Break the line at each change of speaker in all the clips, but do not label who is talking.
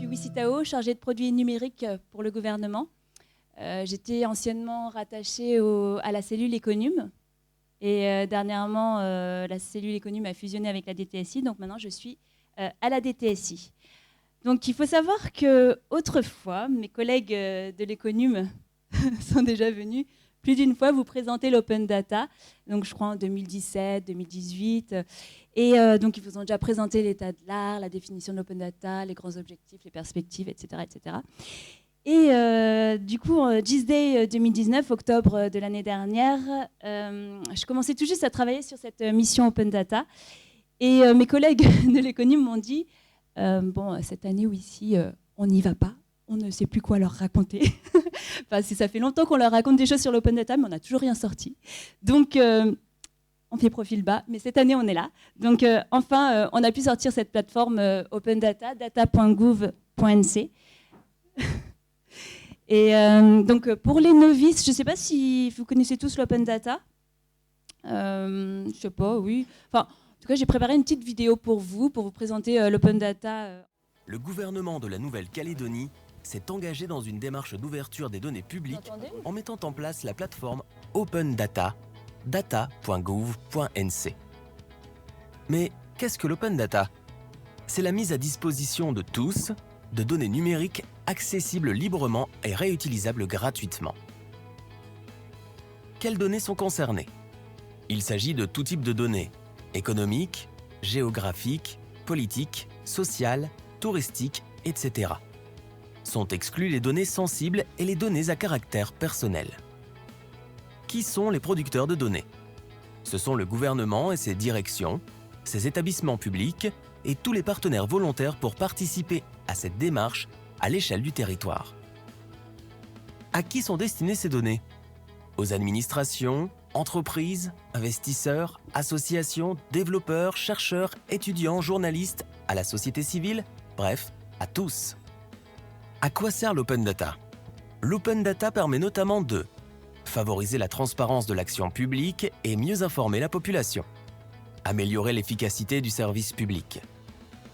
Lucie Tao, chargée de produits numériques pour le gouvernement. J'étais anciennement rattachée à la cellule Econum. Et dernièrement, la cellule Econum a fusionné avec la DTSI. Donc maintenant, je suis à la DTSI. Donc il faut savoir qu'autrefois, mes collègues de l'Econum sont déjà venus plus d'une fois vous présenter l'open data, donc je crois en 2017, 2018, et donc ils vous ont déjà présenté l'état de l'art, la définition de l'open data, les grands objectifs, les perspectives, etc. etc. Et du coup, GIS Day 2019, octobre de l'année dernière, je commençais tout juste à travailler sur cette mission open data, et mes collègues de l'Econum m'ont dit bon, cette année ou ici, on n'y va pas. On ne sait plus quoi leur raconter. Enfin, ça fait longtemps qu'on leur raconte des choses sur l'open data, mais on n'a toujours rien sorti. Donc, on fait profil bas, mais cette année, on est là. Donc, enfin, on a pu sortir cette plateforme open data, data.gouv.nc. Et donc, pour les novices, je ne sais pas si vous connaissez tous l'open data. Je ne sais pas, oui. Enfin, en tout cas, j'ai préparé une petite vidéo pour vous présenter l'open data.
Le gouvernement de la Nouvelle-Calédonie s'est engagé dans une démarche d'ouverture des données publiques en mettant en place la plateforme Open Data, data.gouv.nc. Mais qu'est-ce que l'Open Data? C'est la mise à disposition de tous de données numériques accessibles librement et réutilisables gratuitement. Quelles données sont concernées? Il s'agit de tout type de données, économiques, géographiques, politiques, sociales, touristiques, etc. Sont exclues les données sensibles et les données à caractère personnel. Qui sont les producteurs de données? Ce sont le gouvernement et ses directions, ses établissements publics et tous les partenaires volontaires pour participer à cette démarche à l'échelle du territoire. À qui sont destinées ces données? Aux administrations, entreprises, investisseurs, associations, développeurs, chercheurs, étudiants, journalistes, à la société civile, bref, à tous. À quoi sert l'open data? L'open data permet notamment de favoriser la transparence de l'action publique et mieux informer la population, améliorer l'efficacité du service public,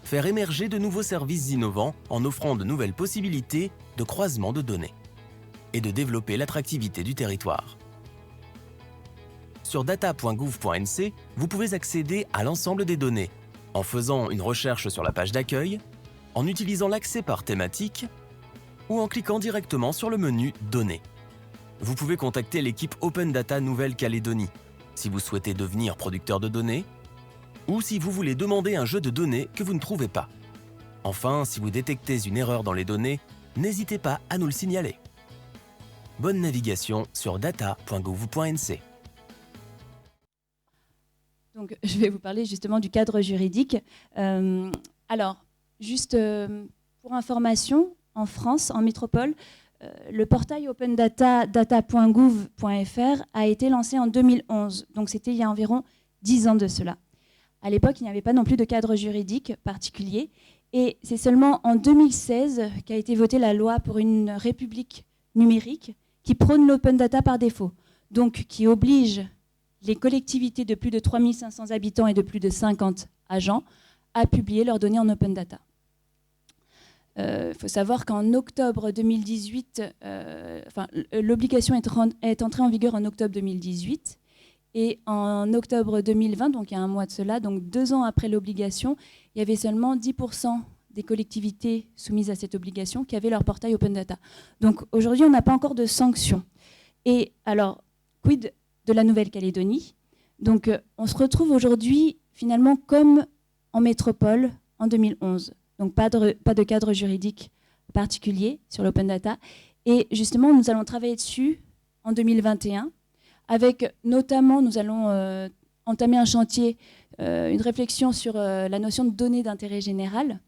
faire émerger de nouveaux services innovants en offrant de nouvelles possibilités de croisement de données et de développer l'attractivité du territoire. Sur data.gouv.nc, vous pouvez accéder à l'ensemble des données en faisant une recherche sur la page d'accueil, en utilisant l'accès par thématique ou en cliquant directement sur le menu « Données ». Vous pouvez contacter l'équipe Open Data Nouvelle-Calédonie si vous souhaitez devenir producteur de données ou si vous voulez demander un jeu de données que vous ne trouvez pas. Enfin, si vous détectez une erreur dans les données, n'hésitez pas à nous le signaler. Bonne navigation sur data.gouv.nc.
Donc, je vais vous parler justement du cadre juridique. Alors, juste pour information, en France, en métropole, le portail Open Data, data.gouv.fr, a été lancé en 2011. Donc, c'était il y a environ 10 ans de cela. À l'époque, il n'y avait pas non plus de cadre juridique particulier. Et c'est seulement en 2016 qu'a été votée la loi pour une république numérique qui prône l'open data par défaut. Donc, qui oblige les collectivités de plus de 3500 habitants et de plus de 50 agents à publier leurs données en open data. Faut savoir qu'en octobre 2018, l'obligation est entrée en vigueur en octobre 2018 et en octobre 2020, donc il y a un mois de cela, donc 2 ans après l'obligation, il y avait seulement 10% des collectivités soumises à cette obligation qui avaient leur portail open data. Donc aujourd'hui, on n'a pas encore de sanctions. Et alors, quid de la Nouvelle-Calédonie? Donc on se retrouve aujourd'hui finalement comme en métropole en 2011. Donc pas de cadre juridique particulier sur l'open data. Et justement, nous allons travailler dessus en 2021, avec notamment, nous allons entamer un chantier, une réflexion sur la notion de données d'intérêt général.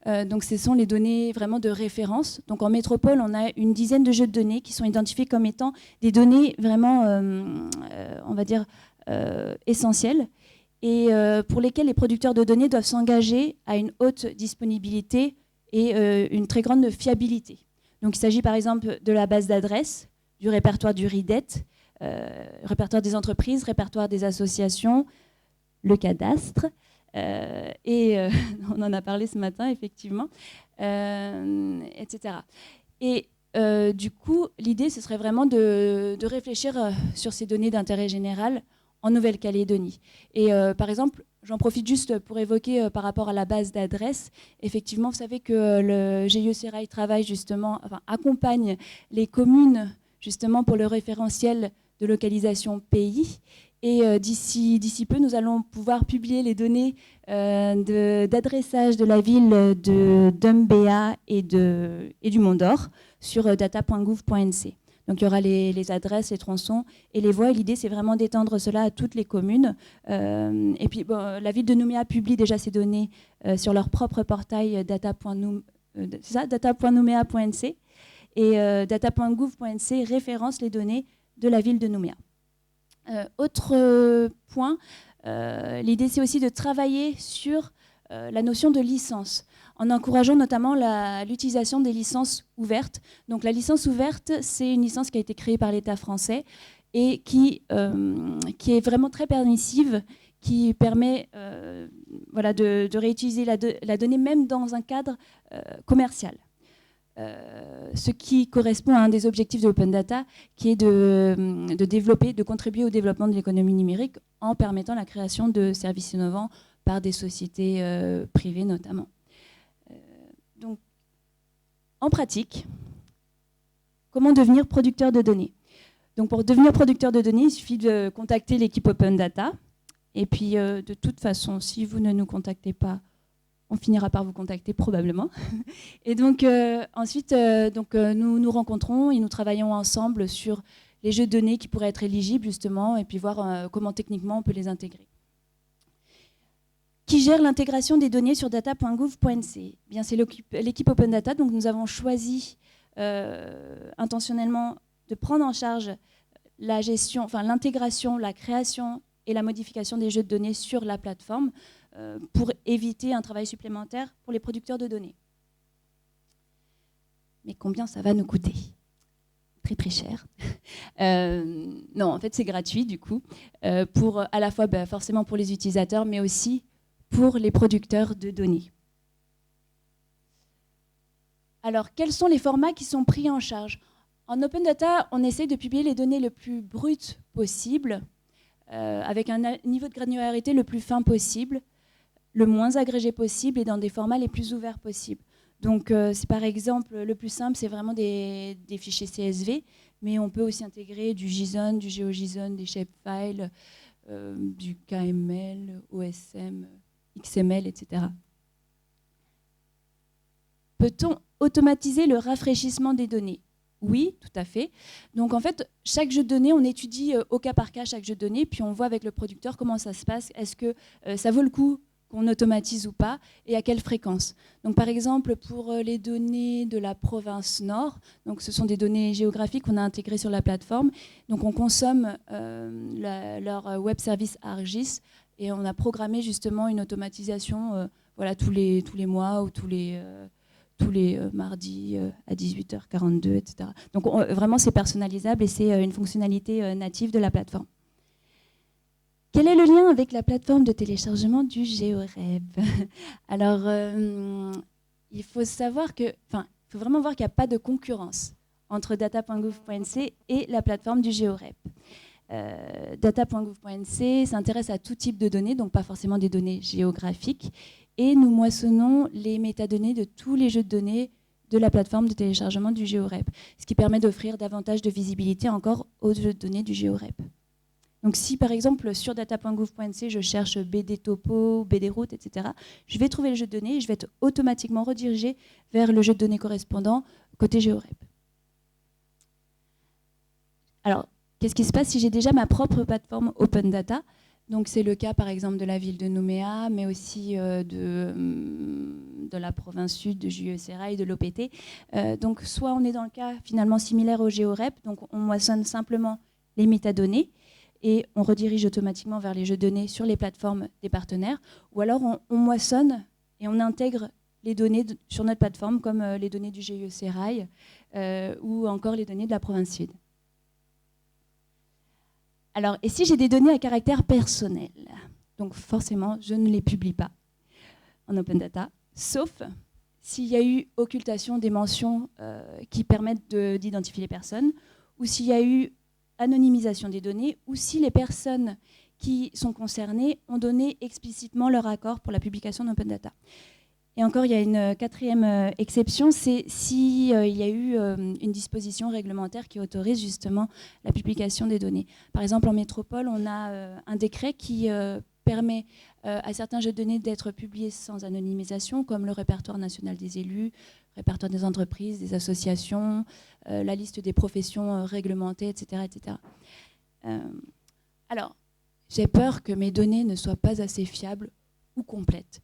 Donc ce sont les données vraiment de référence. Donc en métropole, on a une dizaine de jeux de données qui sont identifiés comme étant des données vraiment, on va dire, essentielles, et pour lesquels les producteurs de données doivent s'engager à une haute disponibilité et une très grande fiabilité. Donc il s'agit par exemple de la base d'adresses, du répertoire du RIDET, répertoire des entreprises, répertoire des associations, le cadastre, On en a parlé ce matin, effectivement, etc. Et du coup, l'idée, ce serait vraiment de réfléchir sur ces données d'intérêt général en Nouvelle-Calédonie. Et par exemple, j'en profite juste pour évoquer par rapport à la base d'adresses. Effectivement, vous savez que le GIE Sérail travaille justement, enfin, accompagne les communes justement pour le référentiel de localisation pays. Et d'ici peu, nous allons pouvoir publier les données d'adressage de la ville de d'Umbéa et du Mont-d'Or sur data.gouv.nc. Donc il y aura les adresses, les tronçons et les voies. Et l'idée, c'est vraiment d'étendre cela à toutes les communes. Et puis, bon, la ville de Nouméa publie déjà ces données sur leur propre portail data.nouméa.nc. Et data.gouv.nc référence les données de la ville de Nouméa. Autre point, l'idée c'est aussi de travailler sur la notion de licence, en encourageant notamment l'utilisation des licences ouvertes. Donc la licence ouverte, c'est une licence qui a été créée par l'État français et qui est vraiment très permissive, qui permet voilà, de réutiliser la donnée même dans un cadre commercial. Ce qui correspond à un des objectifs de Open Data, qui est de développer, de contribuer au développement de l'économie numérique en permettant la création de services innovants par des sociétés privées notamment. Donc, en pratique, comment devenir producteur de données? Donc, pour devenir producteur de données, il suffit de contacter l'équipe Open Data. Et puis, de toute façon, si vous ne nous contactez pas, on finira par vous contacter probablement. Et donc ensuite, nous nous rencontrons et nous travaillons ensemble sur les jeux de données qui pourraient être éligibles justement, et puis voir comment techniquement on peut les intégrer. Qui gère l'intégration des données sur data.gouv.nc? Bien, c'est l'équipe Open Data. Donc nous avons choisi intentionnellement de prendre en charge la gestion, enfin l'intégration, la création et la modification des jeux de données sur la plateforme, pour éviter un travail supplémentaire pour les producteurs de données. Mais combien ça va nous coûter? Très très cher. Non, en fait c'est gratuit du coup, pour à la fois forcément pour les utilisateurs, mais aussi pour les producteurs de données. Alors, quels sont les formats qui sont pris en charge? En Open Data, on essaie de publier les données le plus brutes possible, avec un niveau de granularité le plus fin possible, le moins agrégé possible et dans des formats les plus ouverts possibles. Donc, c'est par exemple, le plus simple, c'est vraiment des fichiers CSV, mais on peut aussi intégrer du JSON, du GeoJSON, des shapefiles, du KML, OSM, XML, etc. Peut-on automatiser le rafraîchissement des données? Oui, tout à fait. Donc en fait, chaque jeu de données, on étudie au cas par cas chaque jeu de données, puis on voit avec le producteur comment ça se passe. Est-ce que ça vaut le coup qu'on automatise ou pas, et à quelle fréquence. Donc par exemple, pour les données de la province Nord, donc ce sont des données géographiques qu'on a intégrées sur la plateforme, donc on consomme leur web service ArcGIS, et on a programmé justement une automatisation voilà, tous les mois ou tous les mardis à 18h42, etc. Donc vraiment, c'est personnalisable et c'est une fonctionnalité native de la plateforme. Quel est le lien avec la plateforme de téléchargement du GeoRep? Alors, il faut savoir que, enfin, il faut vraiment voir qu'il n'y a pas de concurrence entre data.gouv.nc et la plateforme du GeoRep. Data.gouv.nc s'intéresse à tout type de données, donc pas forcément des données géographiques, et nous moissonnons les métadonnées de tous les jeux de données de la plateforme de téléchargement du GeoRep, ce qui permet d'offrir davantage de visibilité encore aux jeux de données du GeoRep. Donc si par exemple sur data.gouv.nc je cherche BD topo, BD route, etc., je vais trouver le jeu de données et je vais être automatiquement redirigé vers le jeu de données correspondant côté GeoRep. Alors, qu'est-ce qui se passe si j'ai déjà ma propre plateforme Open Data? Donc c'est le cas par exemple de la ville de Nouméa, mais aussi de la province sud, de GIE Sérail, de l'OPT. Donc soit on est dans le cas finalement similaire au GeoRep, donc on moissonne simplement les métadonnées, et on redirige automatiquement vers les jeux de données sur les plateformes des partenaires, ou alors on moissonne et on intègre les données sur notre plateforme, comme les données du GIE Sérail ou encore les données de la province sud. Alors, et si j'ai des données à caractère personnel? Donc forcément, je ne les publie pas en open data, sauf s'il y a eu occultation des mentions qui permettent d'identifier les personnes, ou s'il y a eu anonymisation des données, ou si les personnes qui sont concernées ont donné explicitement leur accord pour la publication d'open data. Et encore, il y a une quatrième exception, c'est s'il y a eu une disposition réglementaire qui autorise justement la publication des données. Par exemple, en métropole, on a un décret qui permet à certains jeux de données d'être publiés sans anonymisation, comme le répertoire national des élus, le répertoire des entreprises, des associations, la liste des professions réglementées, etc. etc. Alors, j'ai peur que mes données ne soient pas assez fiables ou complètes.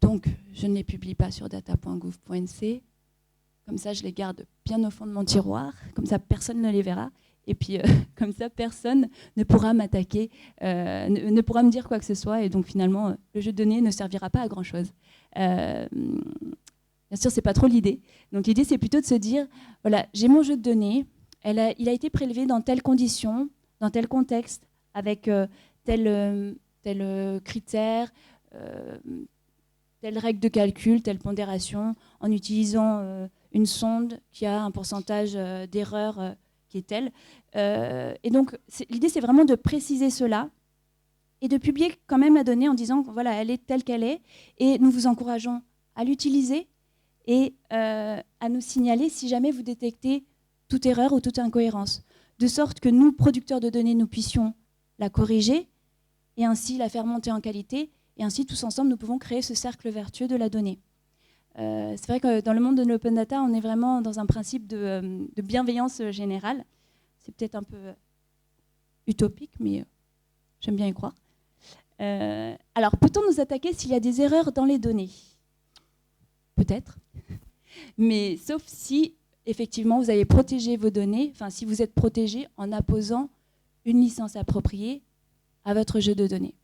Donc, je ne les publie pas sur data.gouv.nc. Comme ça, je les garde bien au fond de mon tiroir. Comme ça, personne ne les verra. Et puis, comme ça, personne ne pourra m'attaquer, ne pourra me dire quoi que ce soit. Et donc, finalement, le jeu de données ne servira pas à grand-chose. Bien sûr, ce n'est pas trop l'idée. Donc, l'idée, c'est plutôt de se dire, voilà, j'ai mon jeu de données. Il a été prélevé dans telles conditions, dans tel contexte, avec tel critère, telle règle de calcul, telle pondération, en utilisant une sonde qui a un pourcentage d'erreur qui est tel. Et donc, l'idée, c'est vraiment de préciser cela et de publier quand même la donnée en disant, voilà, elle est telle qu'elle est, et nous vous encourageons à l'utiliser et à nous signaler si jamais vous détectez toute erreur ou toute incohérence, de sorte que nous, producteurs de données, nous puissions la corriger et ainsi la faire monter en qualité. Et ainsi, tous ensemble, nous pouvons créer ce cercle vertueux de la donnée. C'est vrai que dans le monde de l'open data, on est vraiment dans un principe de bienveillance générale. C'est peut-être un peu utopique, mais j'aime bien y croire. Alors, peut-on nous attaquer s'il y a des erreurs dans les données? Peut-être. Mais sauf si, effectivement, vous avez protégé vos données, enfin, si vous êtes protégé en apposant une licence appropriée à votre jeu de données.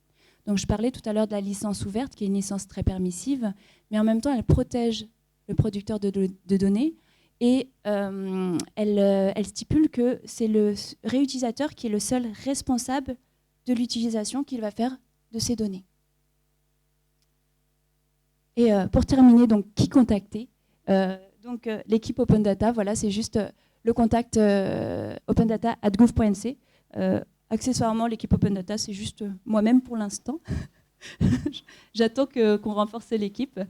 Donc, je parlais tout à l'heure de la licence ouverte, qui est une licence très permissive, mais en même temps, elle protège le producteur de données et elle stipule que c'est le réutilisateur qui est le seul responsable de l'utilisation qu'il va faire de ces données. Et pour terminer, donc, qui contacter? L'équipe Open Data, voilà, c'est juste le contact opendata@gouv.nc. Accessoirement, l'équipe Open Data, c'est juste moi-même pour l'instant. J'attends qu'on renforce l'équipe.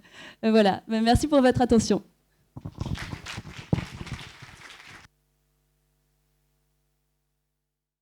Voilà. Merci pour votre attention.